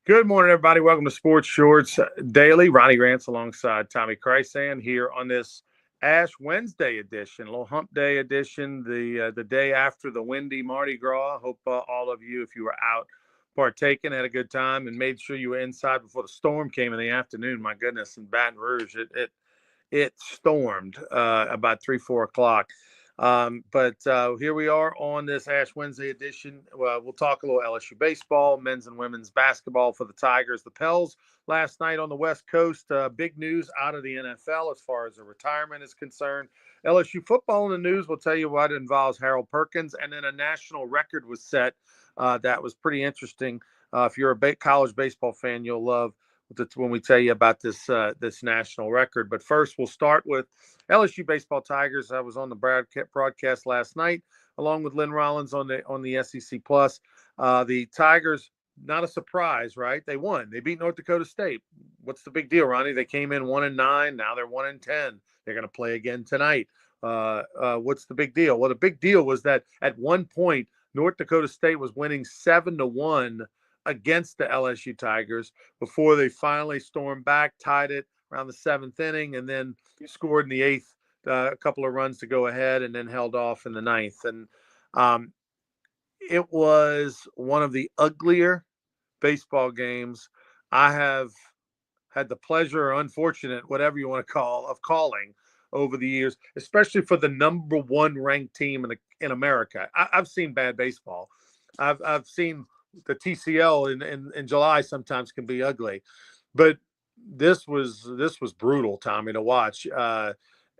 Good morning, everybody. Welcome to Sports Shorts Daily. Ronnie Rants alongside Tommy Chrysan here on this Ash Wednesday edition, a little Hump Day edition, the day after the windy Mardi Gras. Hope all of you, if you were out partaking, had a good time and made sure you were inside before the storm came in the afternoon. My goodness, in Baton Rouge, it stormed about 3-4 o'clock. But here we are on this Ash Wednesday edition. We'll talk a little LSU baseball, men's and women's basketball for the Tigers. The Pels last night on the West Coast. Big news out of the NFL as far as the retirement is concerned. LSU football in the news. We'll tell you what involves Harold Perkins. And then a national record was set. That was pretty interesting. If you're a college baseball fan, you'll love when we tell you about this national record. But first, we'll start with LSU baseball Tigers. I was on the broadcast last night, along with Lynn Rollins on the SEC Plus. The Tigers, not a surprise, right? They won. They beat North Dakota State. What's the big deal, Ronnie? They came in 1-9. Now they're 1-10. They're going to play again tonight. What's the big deal? Well, the big deal was that at one point, North Dakota State was winning 7-1 against the LSU Tigers before they finally stormed back, tied it around the seventh inning, and then scored in the eighth, a couple of runs to go ahead, and then held off in the ninth. And it was one of the uglier baseball games I have had the pleasure or unfortunate, whatever you want to call, of calling over the years, especially for the number one ranked team in America. I've seen bad baseball. I've seen the TCL in July sometimes can be ugly, but this was brutal, Tommy, to watch.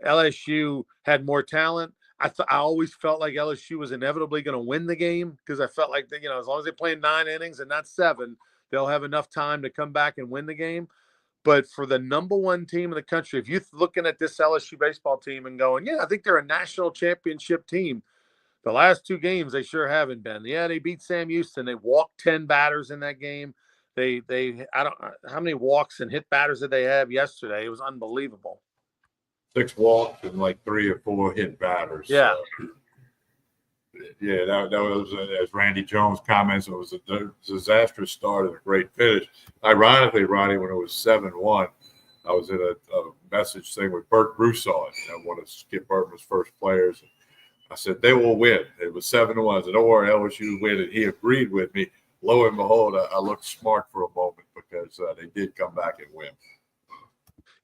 LSU had more talent. I always felt like LSU was inevitably going to win the game because I felt like as long as they play 9 innings and not 7, they'll have enough time to come back and win the game. But for the number one team in the country, if you're looking at this LSU baseball team and going, yeah, I think they're a national championship team. The last 2 games, they sure haven't been. Yeah, they beat Sam Houston. They walked 10 batters in that game. I don't how many walks and hit batters did they have yesterday? It was unbelievable. 6 walks and like 3 or 4 hit batters. Yeah. That was, as Randy Jones comments, it was a disastrous start and a great finish. Ironically, Ronnie, when it was 7-1, I was in a message thing with Bert Broussard, one of Skip Burton's first players. I said, they will win. It was 7-1. I said, don't worry, LSU win. And he agreed with me. Lo and behold, I looked smart for a moment because they did come back and win.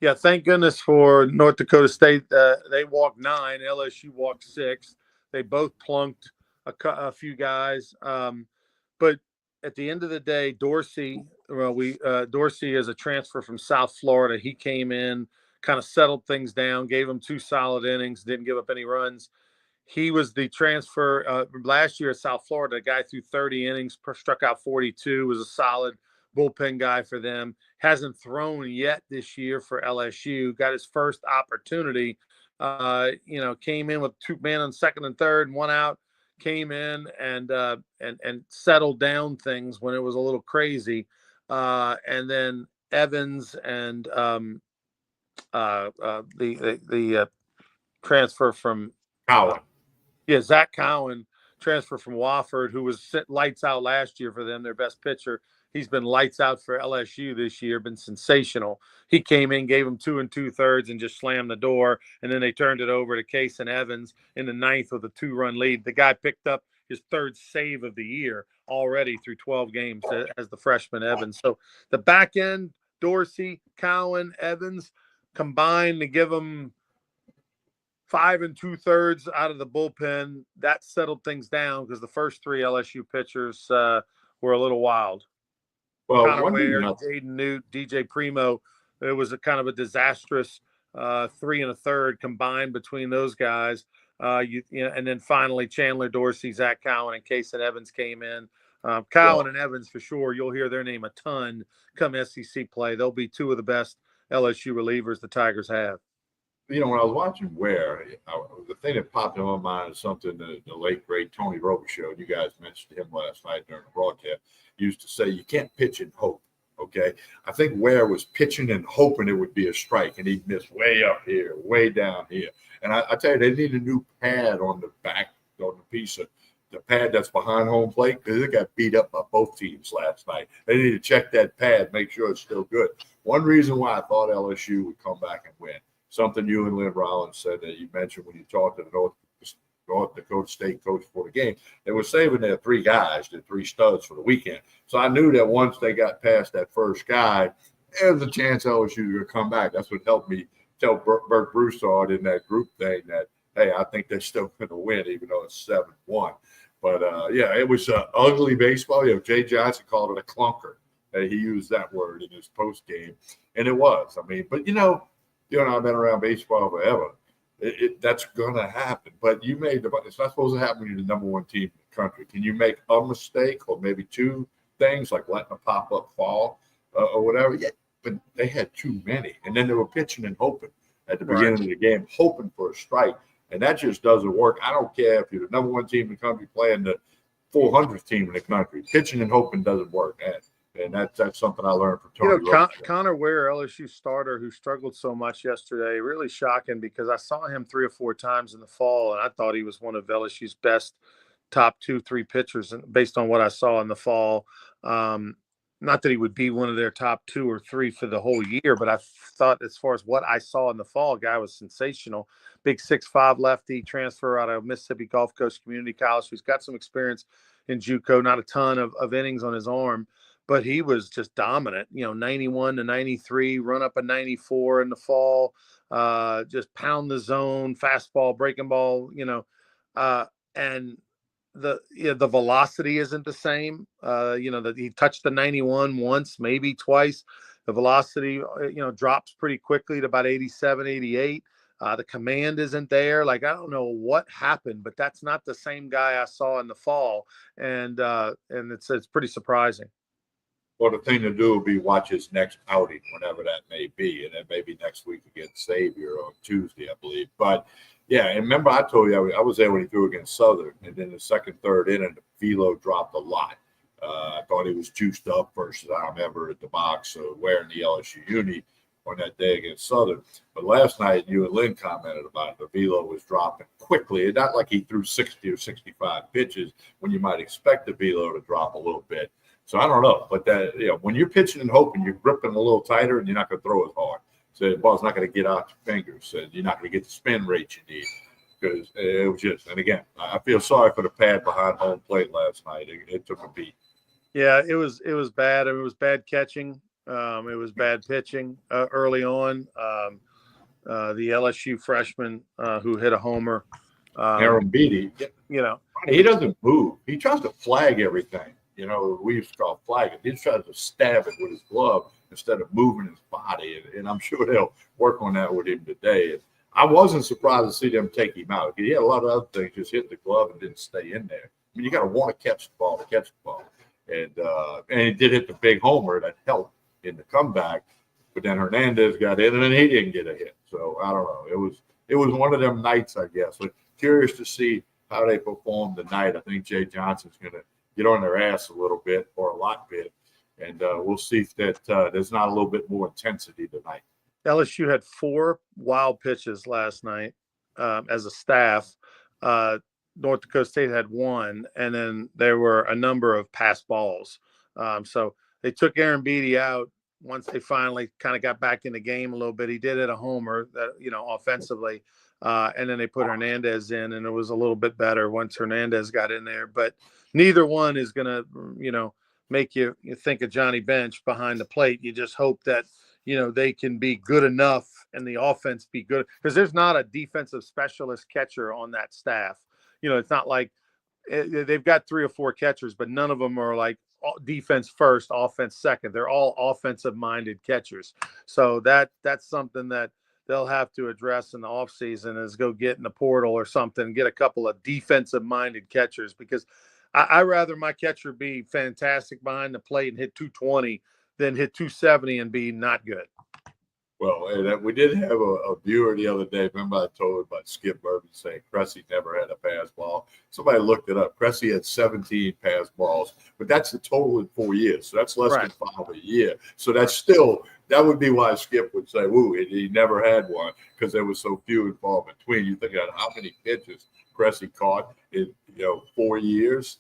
Yeah, thank goodness for North Dakota State. They walked 9. LSU walked 6. They both plunked a few guys. But at the end of the day, Dorsey is a transfer from South Florida. He came in, kind of settled things down, gave them 2 solid innings, didn't give up any runs. He was the transfer last year at South Florida. A guy threw 30 innings, struck out 42, was a solid bullpen guy for them. Hasn't thrown yet this year for LSU. Got his first opportunity. Came in with 2 men on second and third and 1 out. Came in and settled down things when it was a little crazy. And then Evans and the transfer from Cowan. Zach Cowan, transfer from Wofford, who was lights out last year for them, their best pitcher. He's been lights out for LSU this year, been sensational. He came in, gave them 2 2/3 and just slammed the door. And then they turned it over to Case and Evans in the 9th with a 2-run lead. The guy picked up his 3rd save of the year already through 12 games as the freshman Evans. So the back end, Dorsey, Cowan, Evans combined to give them 5 2/3 out of the bullpen. That settled things down because the first 3 LSU pitchers were a little wild. Well, Connor Ware, Jaden Newt, DJ Primo. It was a kind of a disastrous 3 1/3 combined between those guys. And then finally Chandler Dorsey, Zach Cowan, and Case and Evans came in. Cowan and Evans for sure. You'll hear their name a ton come SEC play. They'll be 2 of the best LSU relievers the Tigers have. When I was watching Ware, the thing that popped in my mind is something that the late, great Tony Robichaux, you guys mentioned him last night during the broadcast, used to say, you can't pitch and hope, okay? I think Ware was pitching and hoping it would be a strike, and he'd miss way up here, way down here. And I tell you, they need a new pad on the back, on the piece of the pad that's behind home plate, because it got beat up by both teams last night. They need to check that pad, make sure it's still good. One reason why I thought LSU would come back and win, something you and Lynn Rollins said that you mentioned when you talked to the North Dakota State coach for the game, they were saving their 3 guys, their 3 studs for the weekend. So I knew that once they got past that first guy, there was a chance LSU would come back. That's what helped me tell Bert Broussard in that group thing that, hey, I think they're still going to win, even though it's 7-1. But, yeah, it was ugly baseball. Jay Johnson called it a clunker. He used that word in his post game, and it was. I mean, but, you and I have been around baseball forever. That's going to happen. But it's not supposed to happen when you're the number 1 team in the country. Can you make a mistake or maybe 2 things like letting a pop-up fall or whatever? Yeah, but they had too many. And then they were pitching and hoping at the beginning of the game, hoping for a strike. And that just doesn't work. I don't care if you're the number 1 team in the country playing the 400th team in the country. Pitching and hoping doesn't work. And that's something I learned from Tony. Connor Ware, LSU starter, who struggled so much yesterday, really shocking because I saw him 3 or 4 times in the fall, and I thought he was one of LSU's best top 2-3 pitchers based on what I saw in the fall. Not that he would be one of their top 2 or 3 for the whole year, but I thought as far as what I saw in the fall, guy was sensational. Big 6'5" lefty, transfer out of Mississippi Gulf Coast Community College, who's got some experience in JUCO, not a ton of innings on his arm, but he was just dominant. 91 to 93, run up a 94 in the fall, just pound the zone, fastball, breaking ball, and the velocity isn't the same. That he touched the 91 once, maybe twice. The velocity, drops pretty quickly to about 87, 88. The command isn't there. Like, I don't know what happened, but that's not the same guy I saw in the fall. And it's pretty surprising. Well, the thing to do will be watch his next outing, whenever that may be. And then maybe next week against Xavier on Tuesday, I believe. But yeah, and remember I told you I was there when he threw against Southern, and then the second, third inning, the velo dropped a lot. I thought he was juiced up versus I remember at the box wearing the LSU uni on that day against Southern. But last night, you and Lynn commented about it. The velo was dropping quickly. Not like he threw 60 or 65 pitches when you might expect the velo to drop a little bit. So I don't know, but when you're pitching and hoping, you're gripping a little tighter, and you're not going to throw as hard. So the ball's not going to get out your fingers, and you're not going to get the spin rate you need. Because it was just, and again, I feel sorry for the pad behind home plate last night. It took a beat. Yeah, it was bad. It was bad catching. It was bad pitching early on. The LSU freshman who hit a homer, Aaron Beatty, he doesn't move. He tries to flag everything. We used to call flagging. He tries to stab it with his glove instead of moving his body. And I'm sure they'll work on that with him today. And I wasn't surprised to see them take him out. He had a lot of other things, just hit the glove and didn't stay in there. I mean, you got to want to catch the ball to catch the ball. And he did hit the big homer that helped in the comeback. But then Hernandez got in, and then he didn't get a hit. So I don't know. It was one of them nights, I guess. But curious to see how they perform tonight. I think Jay Johnson's going to get on their ass a little bit or a lot bit. And we'll see if that there's not a little bit more intensity tonight. LSU had 4 wild pitches last night as a staff. North Dakota State had 1, and then there were a number of pass balls. So they took Aaron Beatty out once they finally kind of got back in the game a little bit. He did hit a homer, offensively, and then they put Hernandez in, and it was a little bit better once Hernandez got in there. But neither one is going to, make you think of Johnny Bench behind the plate. You just hope that, they can be good enough and the offense be good, because there's not a defensive specialist catcher on that staff. It's not like they've got 3 or 4 catchers, but none of them are like defense first, offense second. They're all offensive-minded catchers. So that's something that they'll have to address in the offseason, is go get in the portal or something, get a couple of defensive-minded catchers, because I rather my catcher be fantastic behind the plate and hit 220 than hit 270 and be not good. Well, we did have a viewer the other day. Remember I told about Skip Bourbon saying Cressy never had a pass ball. Somebody looked it up. Cressy had 17 pass balls, but that's the total in 4 years. So that's less than 5 a year. So that's still that would be why Skip would say, "Woo, he never had one," because there was so few and far between. You think about how many pitches Cressy caught in 4 years.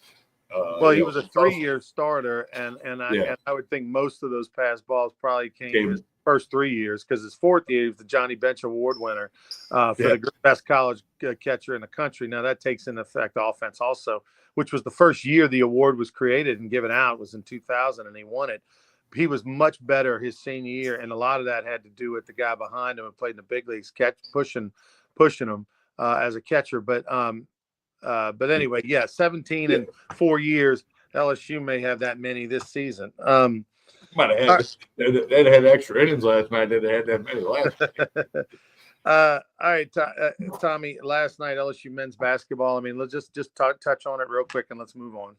Well, he was a 3-year starter, and Yeah. I would think most of those pass balls probably came his Game. first 3 years, because his fourth year he was the Johnny Bench Award winner for Yeah. the best college catcher in the country. Now that takes into effect offense also, which was the first year the award was created and given out, was in 2000, and he won it. He was much better his senior year, and a lot of that had to do with the guy behind him who played in the big leagues, pushing him as a catcher. But anyway, yeah, 17 in 4 years. LSU may have that many this season. Might have had they'd had extra innings last night. They'd had that many last night. All right, Tommy. Last night, LSU men's basketball. I mean, let's just touch on it real quick and let's move on.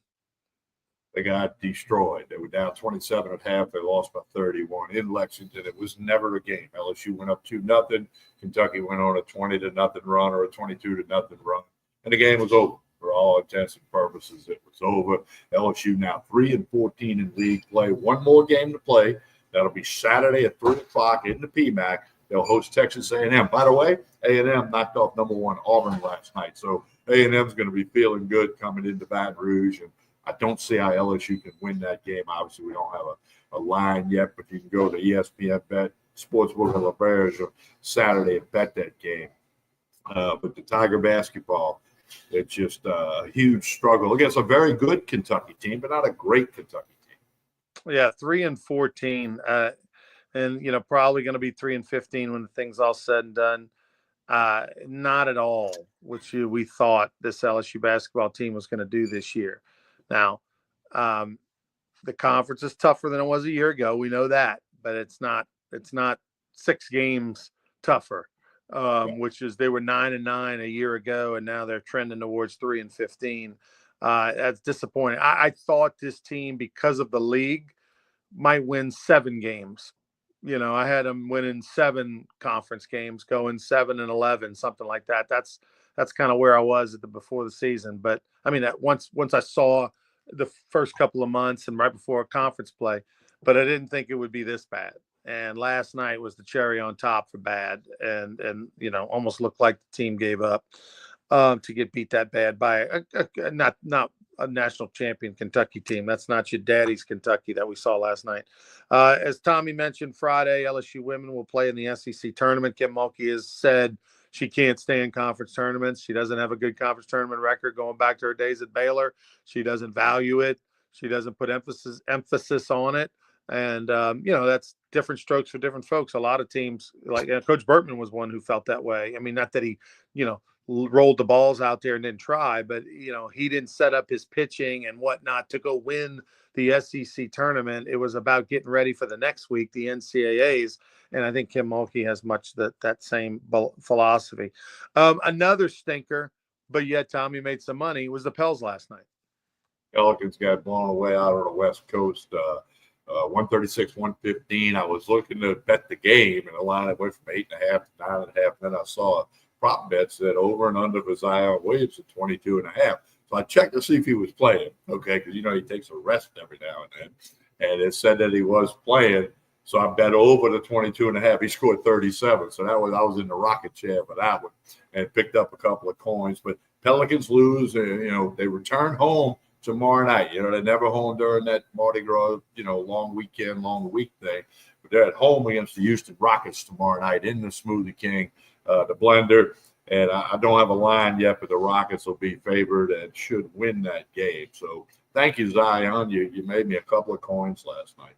They got destroyed. They were down 27 at half. They lost by 31 in Lexington. It was never a game. LSU went up 2-0. Kentucky went on a 20-0 run or a 22-0 run, and the game was over. For all intents and purposes, it was over. LSU now 3-14 in league play. One more game to play. That'll be Saturday at 3:00 in the PMAC. They'll host Texas A&M. By the way, A&M knocked off number 1 Auburn last night, so A&M's going to be feeling good coming into Baton Rouge. And I don't see how LSU can win that game. Obviously, we don't have a line yet, but you can go to ESPN Bet Sportsbook of La Berge Saturday and bet that game. But the Tiger basketball, it's just a huge struggle against a very good Kentucky team, but not a great Kentucky team. Yeah, 3-14, and probably going to be 3-15 when the thing's all said and done. Not at all what we thought this LSU basketball team was going to do this year. Now, the conference is tougher than it was a year ago. We know that, but it's not 6 games tougher. Which is they were 9-9 a year ago, and now they're trending towards 3-15. That's disappointing. I thought this team, because of the league, might win 7 games. I had them winning 7 conference games, going 7-11, something like that. That's kind of where I was before the season. But I mean, once I saw the first couple of months and right before conference play, but I didn't think it would be this bad. And last night was the cherry on top for bad, and almost looked like the team gave up to get beat that bad by not a national champion Kentucky team. That's not your daddy's Kentucky that we saw last night. As Tommy mentioned, Friday LSU women will play in the SEC tournament. Kim Mulkey has said she can't stay in conference tournaments. She doesn't have a good conference tournament record going back to her days at Baylor. She doesn't value it. She doesn't put emphasis on it. And, that's different strokes for different folks. A lot of teams, like Coach Burtman was one who felt that way. I mean, not that he, rolled the balls out there and didn't try, but, he didn't set up his pitching and whatnot to go win the SEC tournament. It was about getting ready for the next week, the NCAAs. And I think Kim Mulkey has much that same philosophy. Another stinker, but yet Tommy made some money, was the Pels last night. Pelicans got blown away out on the West Coast. 136-115. I was looking to bet the game, and the line went from 8.5 to 9.5. And then I saw a prop bet said over and under for Zion Williamson 22.5. So I checked to see if he was playing. Okay, because he takes a rest every now and then, and it said that he was playing. So I bet over the 22.5. He scored 37. So I was in the rocket chair for that one, and picked up a couple of coins. But Pelicans lose, and they return home tomorrow night. They're never home during that Mardi Gras, long weekend, long week thing. But they're at home against the Houston Rockets tomorrow night in the Smoothie King, the blender. And I don't have a line yet, but the Rockets will be favored and should win that game. So thank you, Zion. You made me a couple of coins last night.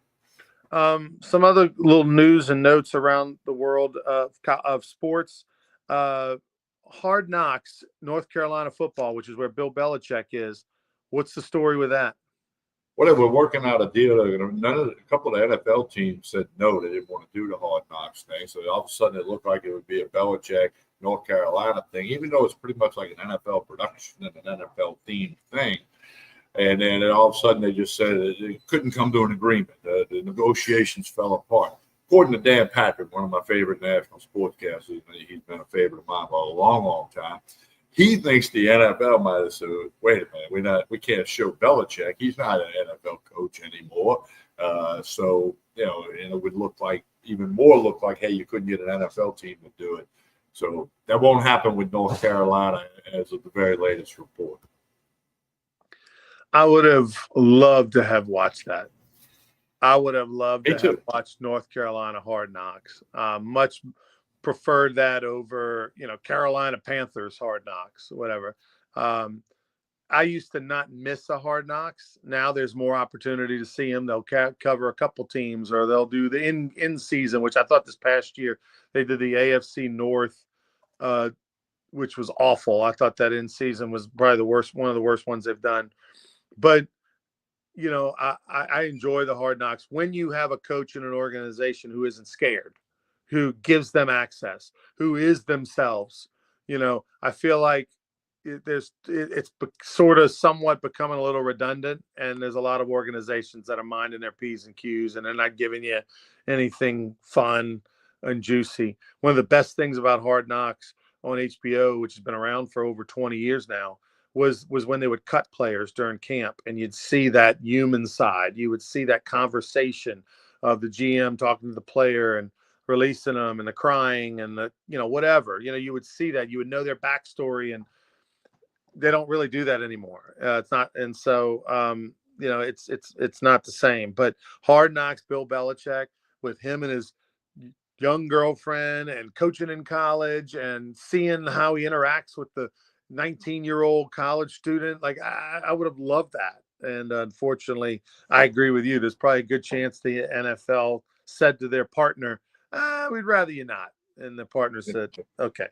Some other little news and notes around the world of sports. Hard Knocks, North Carolina football, which is where Bill Belichick is. What's the story with that? Well, they were working out a deal. A couple of NFL teams said no, they didn't want to do the Hard Knocks thing. So all of a sudden, it looked like it would be a Belichick, North Carolina thing, even though it's pretty much like an NFL production and an NFL themed thing. And then all of a sudden, they just said they couldn't come to an agreement. The negotiations fell apart. According to Dan Patrick, one of my favorite national sportscasters, he's been a favorite of mine for a long, long time. He thinks the NFL might have said, "Wait a minute, we can't show Belichick. He's not an NFL coach anymore." So and it would look like hey, you couldn't get an NFL team to do it. So that won't happen with North Carolina, as of the very latest report. I would have loved to have watched that. I would have loved Me to too. have watched North Carolina Hard Knocks. Much preferred that over, Carolina Panthers Hard Knocks, whatever. I used to not miss a Hard Knocks. Now there's more opportunity to see them. They'll cover a couple teams, or they'll do the in season, which I thought this past year they did the AFC North, which was awful. I thought that in season was probably one of the worst ones they've done. But I enjoy the Hard Knocks when you have a coach in an organization who isn't scared, who gives them access, who is themselves. I feel like it's sort of somewhat becoming a little redundant, and there's a lot of organizations that are minding their P's and Q's, and they're not giving you anything fun and juicy. One of the best things about Hard Knocks on HBO, which has been around for over 20 years now, was when they would cut players during camp, and you'd see that human side. You would see that conversation of the GM talking to the player and releasing them, and the crying, and the whatever. You would see that. You would know their backstory, and they don't really do that anymore. It's not, and so it's not the same. But Hard Knocks, Bill Belichick, with him and his young girlfriend, and coaching in college, and seeing how he interacts with the 19-year-old college student, like I would have loved that. And unfortunately, I agree with you. There's probably a good chance the NFL said to their partner, "We'd rather you not." And the partner said, "Okay."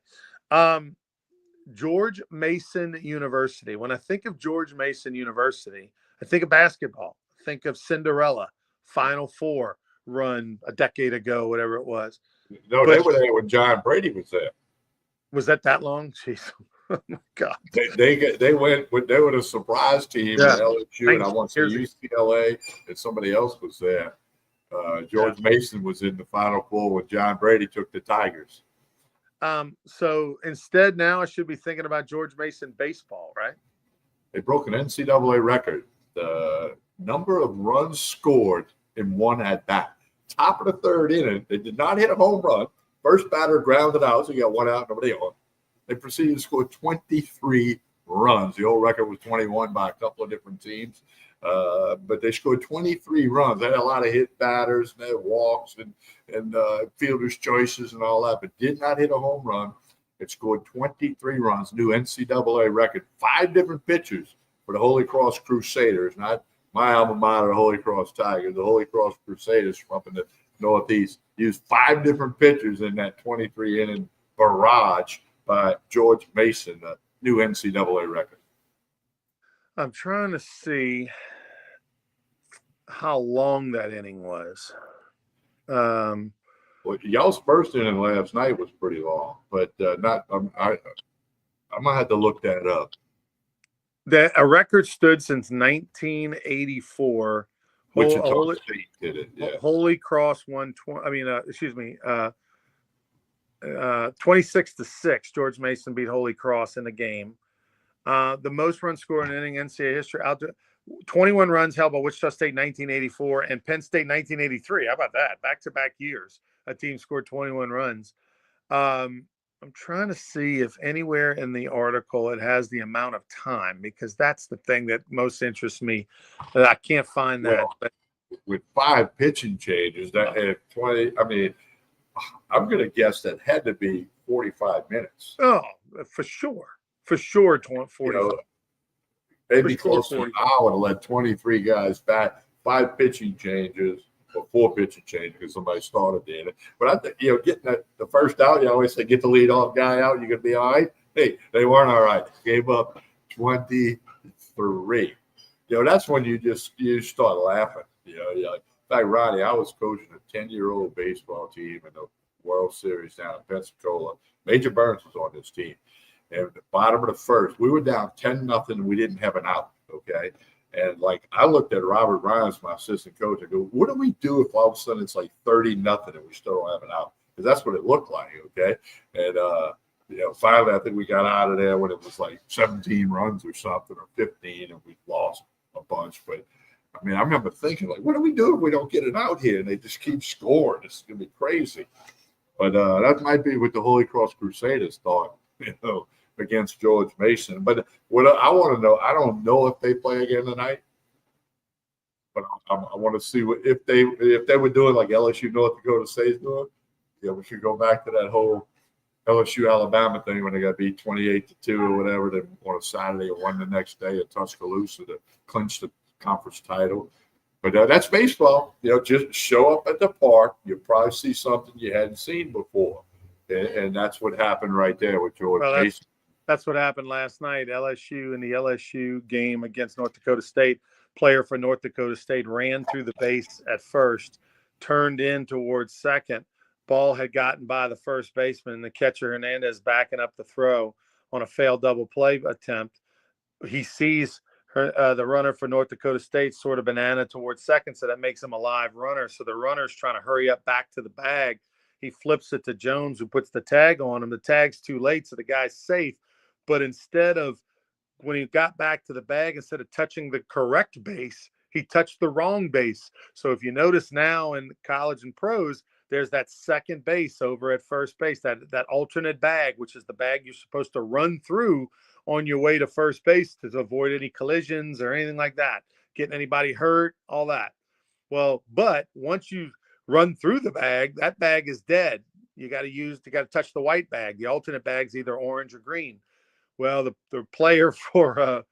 George Mason University. When I think of George Mason University, I think of basketball. I think of Cinderella, Final Four run a decade ago, whatever it was. No, they were there when John Brady was there. Was that long? Jeez. Oh my God. They were a surprise team at LSU, and I want to say UCLA, and somebody else was there. George Mason was in the Final Four when John Brady took the Tigers. So instead, now I should be thinking about George Mason baseball, right? They broke an NCAA record. The number of runs scored in one at bat. Top of the third inning, they did not hit a home run. First batter grounded out, so you got one out, nobody on. They proceeded to score 23 runs. The old record was 21 by a couple of different teams. But they scored 23 runs. They had a lot of hit batters, and they had walks and fielders' choices and all that, but did not hit a home run. It scored 23 runs, new NCAA record. 5 different pitchers for the Holy Cross Crusaders, not my alma mater, the Holy Cross Tigers. The Holy Cross Crusaders from up in the Northeast used 5 different pitchers in that 23-inning barrage by George Mason, a new NCAA record. I'm trying to see how long that inning was. Well, y'all's first inning last night was pretty long, but not. I might have to look that up. A record stood since 1984. Wichita State did it. Yeah. Holy Cross won 26-6. George Mason beat Holy Cross in the game. The most runs scored in inning NCAA history. 21 runs held by Wichita State 1984 and Penn State 1983. How about that? Back-to-back years, a team scored 21 runs. I'm trying to see if anywhere in the article it has the amount of time, because that's the thing that most interests me. I can't find that. Well, with 5 pitching changes, that had 20. I mean, I'm going to guess that had to be 45 minutes. Oh, for sure. For sure, 45. Maybe close to an hour to let 23 guys back, 5 pitching changes, or 4 pitching changes because somebody started doing it. But I think, getting the first out, you always say, get the leadoff guy out, you're going to be all right. Hey, they weren't all right. Gave up 23. That's when you start laughing. In fact, Ronnie, I was coaching a 10-year-old baseball team in the World Series down in Pensacola. Major Burns was on this team. And at the bottom of the first, we were down 10-0, and we didn't have an out, okay? And, I looked at Robert Rhines, my assistant coach, and go, what do we do if all of a sudden it's 30-0 and we still don't have an out? Because that's what it looked like, okay? And finally, I think we got out of there when it was like 17 runs or something, or 15, and we lost a bunch. But I mean, I remember thinking, like, what do we do if we don't get it out here? And they just keep scoring. It's going to be crazy. But that might be what the Holy Cross Crusaders thought, against George Mason. But what I want to know, I don't know if they play again tonight, but I want to see if they were doing like LSU North Dakota State's doing. Yeah, we should go back to that whole LSU Alabama thing when they got beat 28-2 or whatever. They on a Saturday and won the next day at Tuscaloosa to clinch the conference title. But that's baseball. Just show up at the park. You'll probably see something you hadn't seen before, and that's what happened right there with George Mason. That's what happened last night. LSU, in the LSU game against North Dakota State, player for North Dakota State ran through the base at first, turned in towards second. Ball had gotten by the first baseman, and the catcher Hernandez backing up the throw on a failed double play attempt. He sees the runner for North Dakota State sort of banana towards second, so that makes him a live runner. So the runner's trying to hurry up back to the bag. He flips it to Jones, who puts the tag on him. The tag's too late, so the guy's safe. But instead of, when he got back to the bag, instead of touching the correct base, he touched the wrong base. So if you notice now in college and pros, there's that second base over at first base, that alternate bag, which is the bag you're supposed to run through on your way to first base to avoid any collisions or anything like that, getting anybody hurt, all that. Well, but once you run through the bag, that bag is dead. You got to touch the white bag. The alternate bag's either orange or green. Well, the player for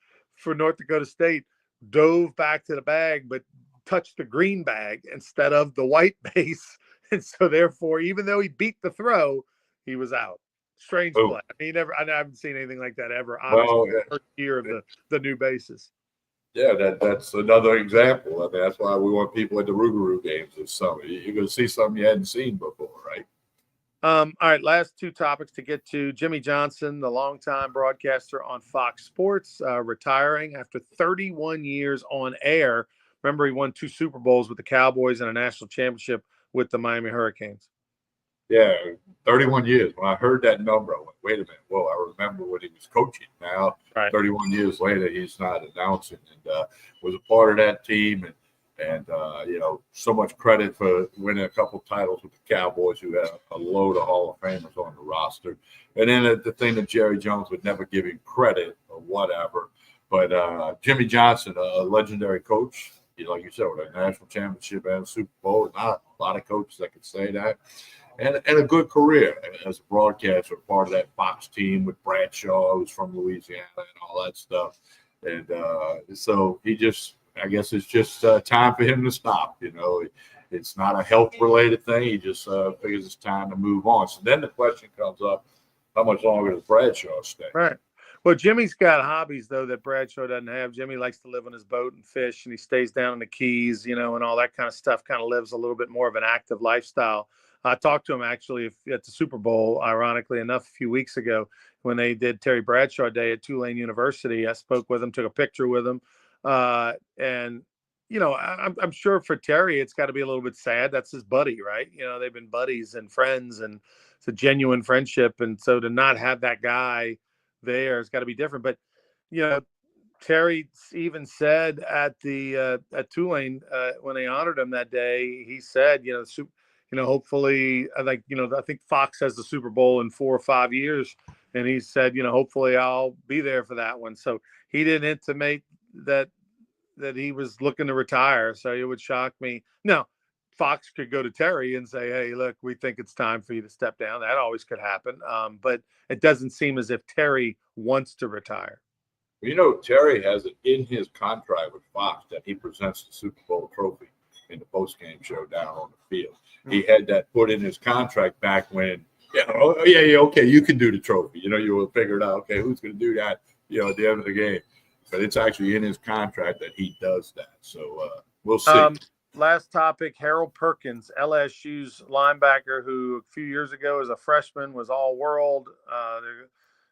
North Dakota State dove back to the bag, but touched the green bag instead of the white base. And so therefore, even though he beat the throw, he was out. Strange play. I mean, I haven't seen anything like that ever. Obviously, the first year of the new bases. Yeah, that's another example. I mean, that's why we want people at the Rougarou games this summer. You're going to see something you hadn't seen before, right? All right, last two topics to get to. Jimmy Johnson, the longtime broadcaster on Fox Sports, retiring after 31 years on air. Remember, he won 2 Super Bowls with the Cowboys and a national championship with the Miami Hurricanes. Yeah, 31 years. When I heard that number, I went, wait a minute. Well, I remember when he was coaching. Now, right. 31 years later, he's not announcing, and was a part of that team. And so much credit for winning a couple titles with the Cowboys, who had a load of Hall of Famers on the roster. And then the thing that Jerry Jones would never give him credit or whatever. But Jimmy Johnson, a legendary coach, like you said, with a national championship and a Super Bowl. Not a lot of coaches that could say that. And a good career as a broadcaster, part of that Fox team with Bradshaw, who's from Louisiana, and all that stuff. And so he just, I guess it's just time for him to stop. It's not a health-related thing. He just figures it's time to move on. So then the question comes up, how much longer does Bradshaw stay? Right. Well, Jimmy's got hobbies, though, that Bradshaw doesn't have. Jimmy likes to live on his boat and fish, and he stays down in the Keys, and all that kind of stuff, kind of lives a little bit more of an active lifestyle. I talked to him actually at the Super Bowl, ironically enough, a few weeks ago when they did Terry Bradshaw Day at Tulane University. I spoke with him, took a picture with him. And, I'm sure for Terry, it's got to be a little bit sad. That's his buddy, right? They've been buddies and friends, and it's a genuine friendship. And so to not have that guy there, it's got to be different. But, Terry even said at Tulane when they honored him that day, he said, hopefully, I think Fox has the Super Bowl in 4 or 5 years. And he said, hopefully I'll be there for that one. So he didn't intimate that he was looking to retire. So it would shock me. Now, Fox could go to Terry and say, hey, look, we think it's time for you to step down. That always could happen. But it doesn't seem as if Terry wants to retire. Terry has it in his contract with Fox that he presents the Super Bowl trophy in the post-game show down on the field. Mm-hmm. He had that put in his contract back when, okay, you can do the trophy. You will figure it out. Okay, who's going to do that, at the end of the game. But it's actually in his contract that he does that. So we'll see. Last topic, Harold Perkins, LSU's linebacker, who a few years ago as a freshman was all-world.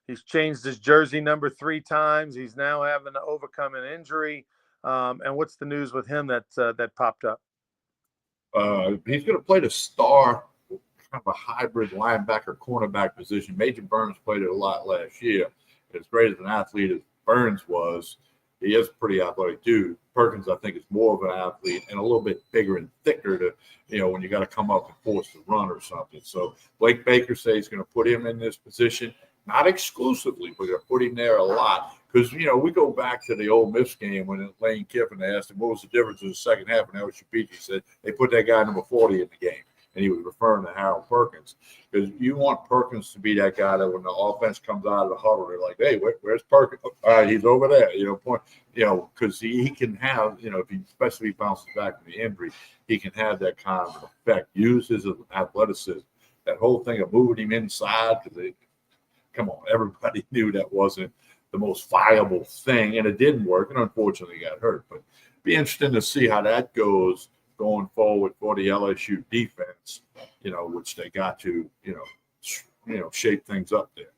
He's changed his jersey number 3 times. He's now having to overcome an injury. And what's the news with him that popped up? He's going to play the star kind of a hybrid linebacker cornerback position. Major Burns played it a lot last year. As great as an athlete as Burns was, he is a pretty athletic dude. Perkins, I think, is more of an athlete and a little bit bigger and thicker to, when you got to come up and force the run or something. So Blake Baker says he's going to put him in this position, not exclusively, but going to put him there a lot. Because, we go back to the Ole Miss game when Lane Kiffin asked him what was the difference in the second half, and Ellis Shapiro said they put that guy number 40 in the game. And he was referring to Harold Perkins, because you want Perkins to be that guy that when the offense comes out of the huddle, they're like, hey, where's Perkins? All right, he's over there, because he can have, especially if he bounces back from the injury, he can have that kind of an effect. Use his athleticism. That whole thing of moving him inside, because come on, everybody knew that wasn't the most viable thing, and it didn't work, and unfortunately got hurt. But be interesting to see how that goes going forward for the LSU defense, which they got to, shape things up there.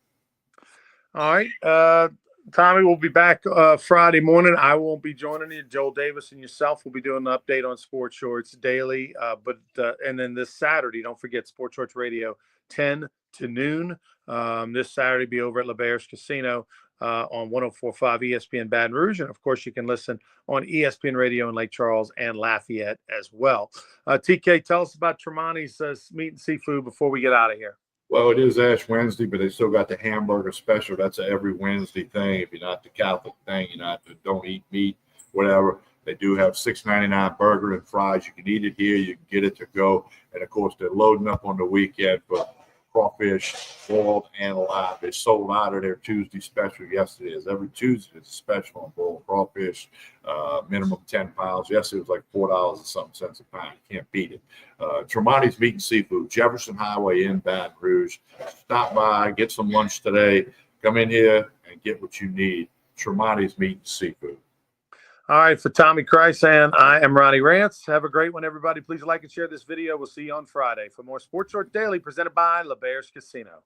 All right. Tommy will be back Friday morning. I won't be joining you. Joel Davis and yourself will be doing an update on Sports Shorts daily. And then this Saturday, don't forget Sports Shorts Radio, 10 to noon. This Saturday, be over at LeBear's Casino on 104.5 ESPN Baton Rouge. And, of course, you can listen on ESPN Radio in Lake Charles and Lafayette as well. TK, tell us about Tremonti's Meat and Seafood before we get out of here. Well, it is Ash Wednesday, but they still got the hamburger special. That's a every Wednesday thing. If you're not the Catholic thing, you're not the don't eat meat, whatever. They do have $6.99 burger and fries. You can eat it here. You can get it to go. And, of course, they're loading up on the weekend for crawfish, boiled and live. They sold out of their Tuesday special yesterday. As every Tuesday, it's a special on boiled crawfish, minimum 10 pounds. Yesterday it was like $4 and something cents a pound. You can't beat it. Tremonti's Meat and Seafood, Jefferson Highway in Baton Rouge. Stop by, get some lunch today. Come in here and get what you need. Tremonti's Meat and Seafood. All right, for Tommy Krysan, I am Ronnie Rance. Have a great one, everybody. Please like and share this video. We'll see you on Friday for more Sports Short Daily presented by LeBear's Casino.